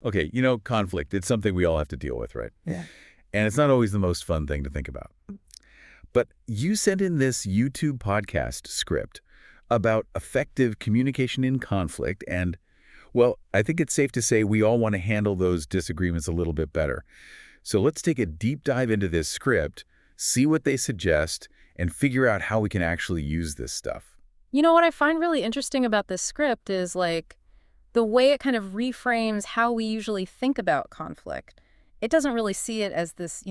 Okay, conflict, it's something we all have to deal with, right? Yeah. And it's not always the most fun thing to think about. But you sent in this YouTube podcast script about effective communication in conflict, and, well, I think it's safe to say we all want to handle those disagreements a little bit better. So let's take a deep dive into this script, see what they suggest, and figure out how we can actually use this stuff. You know what I find really interesting about this script is the way it kind of reframes how we usually think about conflict. It doesn't really see it as this,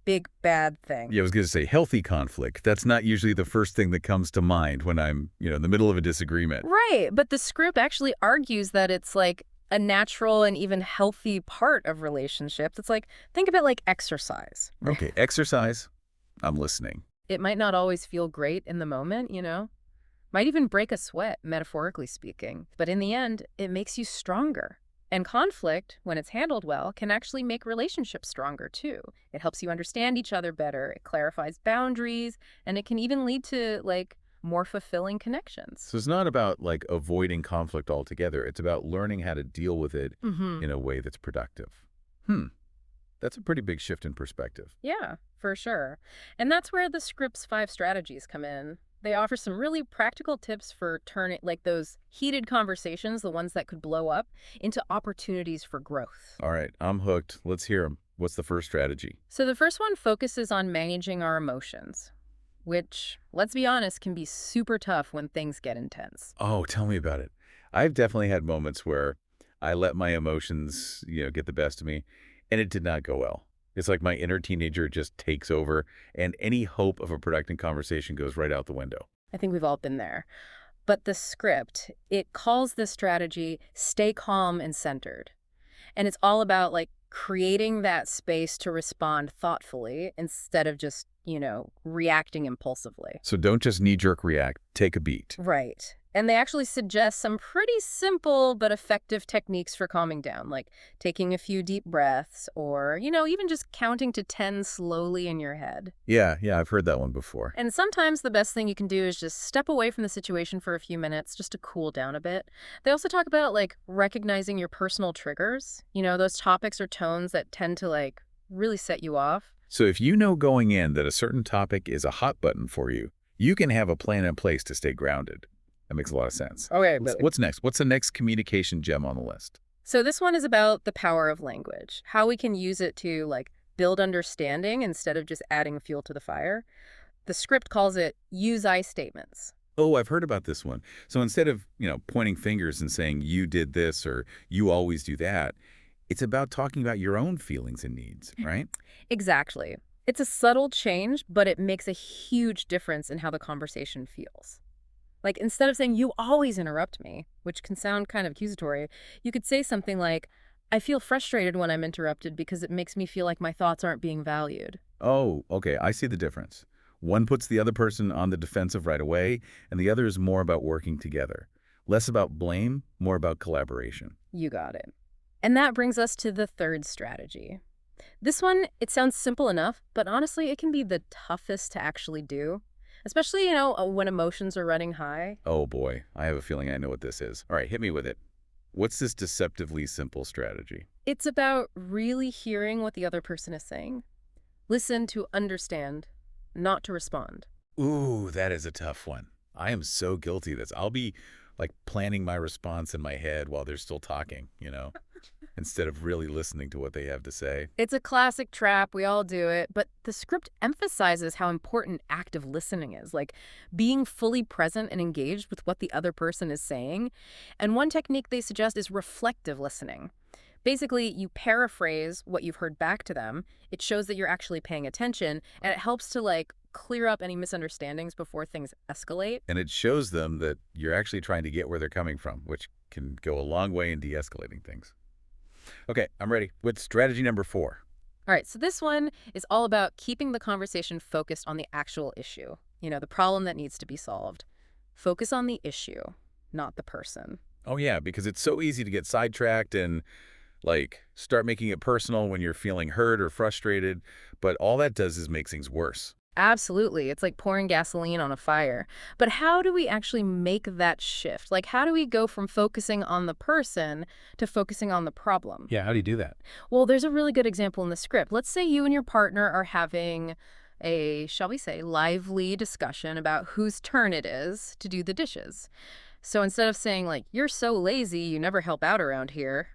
big bad thing. Yeah, I was going to say healthy conflict. That's not usually the first thing that comes to mind when I'm, in the middle of a disagreement. Right, but the script actually argues that it's a natural and even healthy part of relationships. It's think of it like exercise. Okay, exercise. I'm listening. It might not always feel great in the moment, might even break a sweat, metaphorically speaking. But in the end, it makes you stronger. And conflict, when it's handled well, can actually make relationships stronger too. It helps you understand each other better, it clarifies boundaries, and it can even lead to more fulfilling connections. So it's not about avoiding conflict altogether. It's about learning how to deal with it in a way that's productive. That's a pretty big shift in perspective. Yeah, for sure. And that's where the script's 5 strategies come in. They offer some really practical tips for turning those heated conversations, the ones that could blow up, into opportunities for growth. All right, I'm hooked. Let's hear them. What's the first strategy? So the first one focuses on managing our emotions, which, let's be honest, can be super tough when things get intense. Oh, tell me about it. I've definitely had moments where I let my emotions, get the best of me, and it did not go well. It's like my inner teenager just takes over, and any hope of a productive conversation goes right out the window. I think we've all been there. But the script, it calls this strategy stay calm and centered. And it's all about creating that space to respond thoughtfully instead of just, reacting impulsively. So don't just knee-jerk react. Take a beat. Right. And they actually suggest some pretty simple but effective techniques for calming down, like taking a few deep breaths or, even just counting to 10 slowly in your head. Yeah, I've heard that one before. And sometimes the best thing you can do is just step away from the situation for a few minutes just to cool down a bit. They also talk about recognizing your personal triggers, those topics or tones that tend to really set you off. So if you know going in that a certain topic is a hot button for you, you can have a plan in place to stay grounded. That makes a lot of sense. Okay, What's next? What's the next communication gem on the list? So this one is about the power of language, how we can use it to build understanding instead of just adding fuel to the fire. The script calls it use I statements. Oh, I've heard about this one. So instead of, pointing fingers and saying you did this or you always do that, it's about talking about your own feelings and needs, right? Exactly. It's a subtle change, but it makes a huge difference in how the conversation feels. Instead of saying, you always interrupt me, which can sound kind of accusatory, you could say something like, I feel frustrated when I'm interrupted because it makes me feel like my thoughts aren't being valued. Oh, okay. I see the difference. One puts the other person on the defensive right away, and the other is more about working together. Less about blame, more about collaboration. You got it. And that brings us to the third strategy. This one, it sounds simple enough, but honestly, it can be the toughest to actually do. Especially, when emotions are running high. Oh boy, I have a feeling I know what this is. All right, hit me with it. What's this deceptively simple strategy? It's about really hearing what the other person is saying. Listen to understand, not to respond. Ooh, that is a tough one. I am so guilty of this. I'll be planning my response in my head while they're still talking, instead of really listening to what they have to say. It's a classic trap. We all do it. But the script emphasizes how important active listening is, being fully present and engaged with what the other person is saying. And one technique they suggest is reflective listening. Basically, you paraphrase what you've heard back to them. It shows that you're actually paying attention, and it helps to clear up any misunderstandings before things escalate. And it shows them that you're actually trying to get where they're coming from, which can go a long way in de-escalating things. Okay, I'm ready. What's strategy number 4? All right, so this one is all about keeping the conversation focused on the actual issue, the problem that needs to be solved. Focus on the issue, not the person. Oh yeah, because it's so easy to get sidetracked and start making it personal when you're feeling hurt or frustrated, but all that does is make things worse. Absolutely. It's like pouring gasoline on a fire. But how do we actually make that shift? Like, how do we go from focusing on the person to focusing on the problem? Yeah, how do you do that? Well, there's a really good example in the script. Let's say you and your partner are having a, shall we say, lively discussion about whose turn it is to do the dishes. So instead of saying, like, you're so lazy, you never help out around here,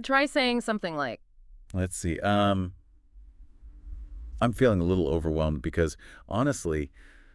try saying something like, Let's see. I'm feeling a little overwhelmed because honestly,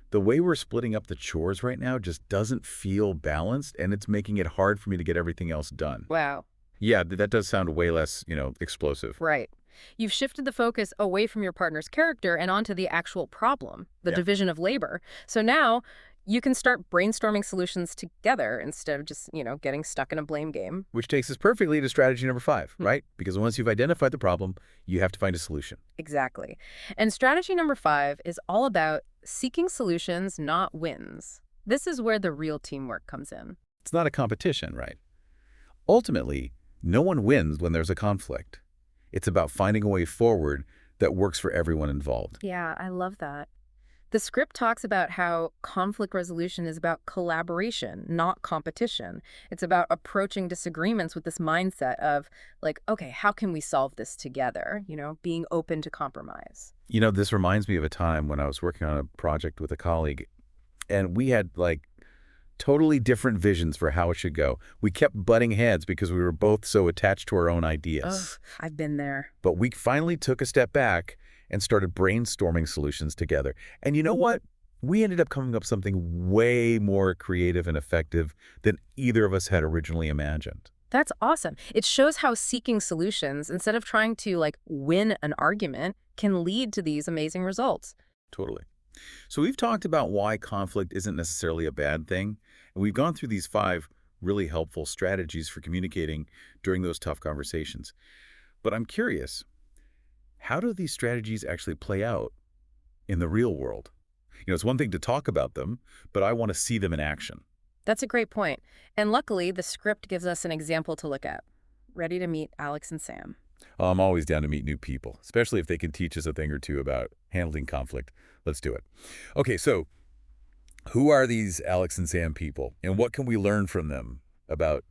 the way we're splitting up the chores right now just doesn't feel balanced, and it's making it hard for me to get everything else done. wow, Yeah, that does sound way less, explosive. right. You've shifted the focus away from your partner's character and onto the actual problem, the Yeah. division of labor. So now you can start brainstorming solutions together instead of just, getting stuck in a blame game. Which takes us perfectly to strategy number 5, Hmm. right? Because once you've identified the problem, you have to find a solution. Exactly. And strategy number 5 is all about seeking solutions, not wins. This is where the real teamwork comes in. It's not a competition, right? Ultimately, no one wins when there's a conflict. It's about finding a way forward that works for everyone involved. Yeah, I love that. The script talks about how conflict resolution is about collaboration, not competition. It's about approaching disagreements with this mindset of, like, okay, how can we solve this together? Being open to compromise. This reminds me of a time when I was working on a project with a colleague, and we had totally different visions for how it should go. We kept butting heads because we were both so attached to our own Ugh, ideas. I've been there. But we finally took a step back and started brainstorming solutions together. And you know what? We ended up coming up with something way more creative and effective than either of us had originally imagined. That's awesome. It shows how seeking solutions, instead of trying to, like, win an argument, can lead to these amazing results. Totally. So we've talked about why conflict isn't necessarily a bad thing, and we've gone through these 5 really helpful strategies for communicating during those tough conversations. But I'm curious, how do these strategies actually play out in the real world? It's one thing to talk about them, but I want to see them in action. That's a great point. And luckily, the script gives us an example to look at. Ready to meet Alex and Sam. I'm always down to meet new people, especially if they can teach us a thing or two about handling conflict. Let's do it. Okay, so who are these Alex and Sam people, and what can we learn from them about,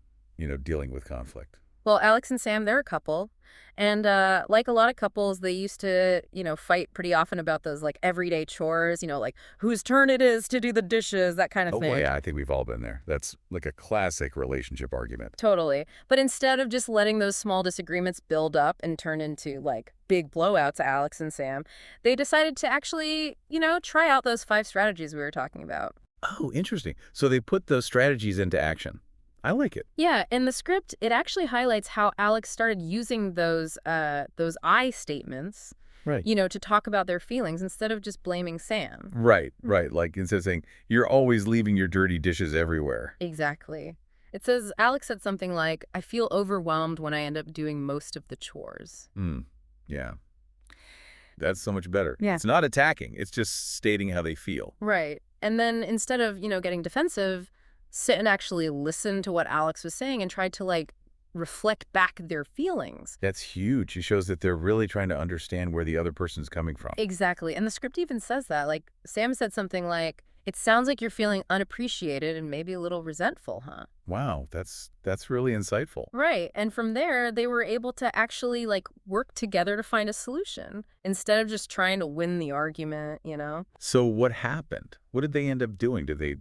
dealing with conflict? Well, Alex and Sam, they're a couple. And like a lot of couples, they used to, fight pretty often about those like everyday chores, like whose turn it is to do the dishes, that kind of Oh, boy, thing. yeah, I think we've all been there. That's like a classic relationship argument. Totally. But instead of just letting those small disagreements build up and turn into like big blowouts, Alex and Sam, they decided to actually, try out those 5 strategies we were talking about. Oh, interesting. So they put those strategies into action. I like it. Yeah, in the script, it actually highlights how Alex started using those I statements, Right. to talk about their feelings instead of just blaming Sam. Right. Like instead of saying, you're always leaving your dirty dishes everywhere. Exactly. It says Alex said something like, "I feel overwhelmed when I end up doing most of the chores." Hmm. Yeah. That's so much better. Yeah. It's not attacking. It's just stating how they feel. Right. And then instead of, getting defensive, sit and actually listen to what Alex was saying and try to like reflect back their feelings. That's huge. It shows that they're really trying to understand where the other person's coming from. Exactly. And the script even says that. Like, Sam said something like, "It sounds like you're feeling unappreciated and maybe a little resentful, huh?" Wow, that's really insightful. Right. And from there, they were able to actually like work together to find a solution instead of just trying to win the argument. So what happened? What did they end up doing? Did they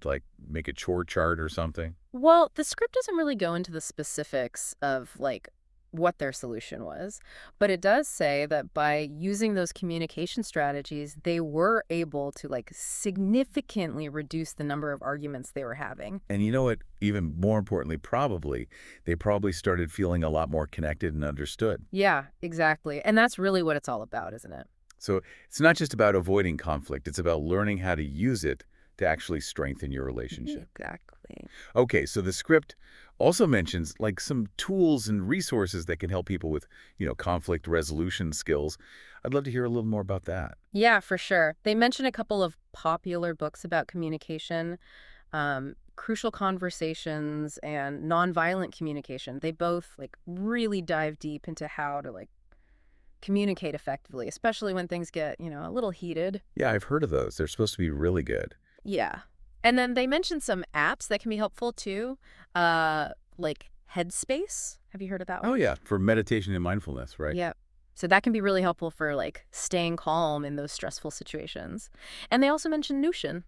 make a chore chart or something? Well, the script doesn't really go into the specifics of like what their solution was, but it does say that by using those communication strategies, they were able to like significantly reduce the number of arguments they were having. And you know what? Even more importantly, they probably started feeling a lot more connected and understood. Yeah, exactly. And that's really what it's all about, isn't it? So it's not just about avoiding conflict. It's about learning how to use it to actually strengthen your relationship. Exactly. Okay, so the script also mentions some tools and resources that can help people with, conflict resolution skills. I'd love to hear a little more about that. Yeah, for sure. They mention a couple of popular books about communication, Crucial Conversations and Nonviolent Communication. They both like really dive deep into how to like communicate effectively, especially when things get, a little heated. Yeah, I've heard of those. They're supposed to be really good. Yeah. And then they mentioned some apps that can be helpful too, like Headspace. Have you heard of that Oh, one? yeah, for meditation and mindfulness, right? Yep. So that can be really helpful for like staying calm in those stressful situations. And they also mentioned Notion,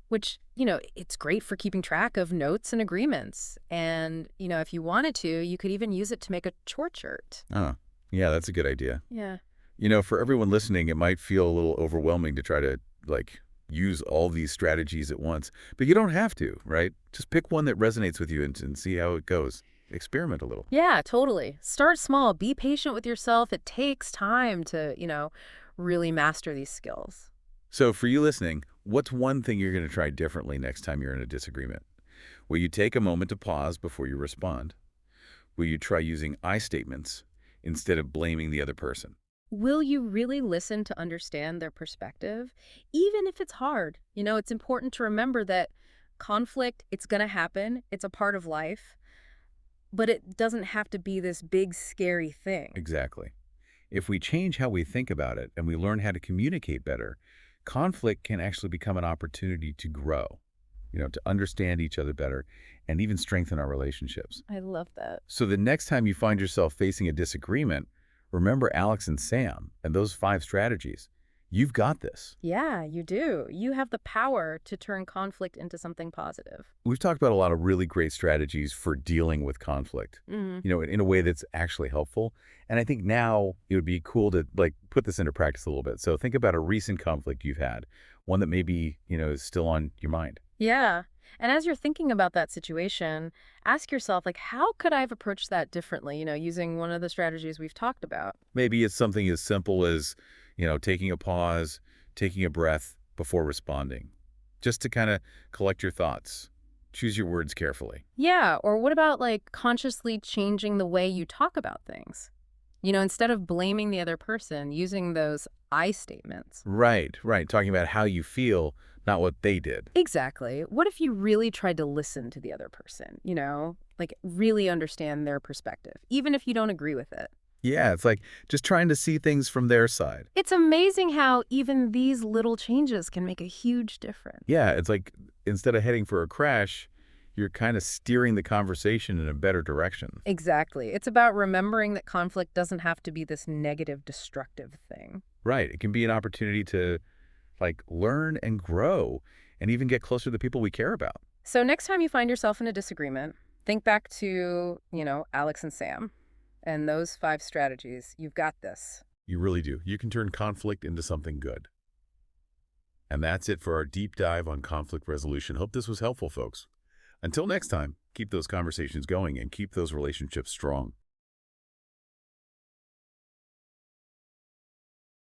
which, it's great for keeping track of notes and agreements. And, if you wanted to, you could even use it to make a chore chart. Oh, yeah, that's a good idea. Yeah. For everyone listening, it might feel a little overwhelming to try to, use all these strategies at once. But you don't have to, right? Just pick one that resonates with you and see how it goes. Experiment a little. Yeah, totally. Start small. Be patient with yourself. It takes time to, really master these skills. So for you listening, what's one thing you're going to try differently next time you're in a disagreement? Will you take a moment to pause before you respond? Will you try using I statements instead of blaming the other person? Will you really listen to understand their perspective? Even if it's hard. It's important to remember that conflict, it's going to happen. It's a part of life, but it doesn't have to be this big, scary thing. Exactly. If we change how we think about it and we learn how to communicate better, conflict can actually become an opportunity to grow, to understand each other better and even strengthen our relationships. I love that. So the next time you find yourself facing a disagreement, remember Alex and Sam and those 5 strategies. You've got this. Yeah, you do. You have the power to turn conflict into something positive. We've talked about a lot of really great strategies for dealing with conflict, Hmm. in a way that's actually helpful. And I think now it would be cool to put this into practice a little bit. So think about a recent conflict you've had, one that maybe, is still on your mind. Yeah. And as you're thinking about that situation, ask yourself, like, how could I have approached that differently, using one of the strategies we've talked about? Maybe it's something as simple as, taking a pause, taking a breath before responding, just to kind of collect your thoughts. Choose your words carefully. Yeah. Or what about like consciously changing the way you talk about things? Instead of blaming the other person, using those I statements. Right, right. Talking about how you feel, not what they did. Exactly. What if you really tried to listen to the other person, like really understand their perspective, even if you don't agree with it? Yeah, it's like just trying to see things from their side. It's amazing how even these little changes can make a huge difference. Yeah, it's like instead of heading for a crash, you're kind of steering the conversation in a better direction. Exactly. It's about remembering that conflict doesn't have to be this negative, destructive thing. Right. It can be an opportunity to learn and grow and even get closer to the people we care about. So next time you find yourself in a disagreement, think back to, Alex and Sam and those 5 strategies. You've got this. You really do. You can turn conflict into something good. And that's it for our deep dive on conflict resolution. Hope this was helpful, folks. Until next time, keep those conversations going and keep those relationships strong.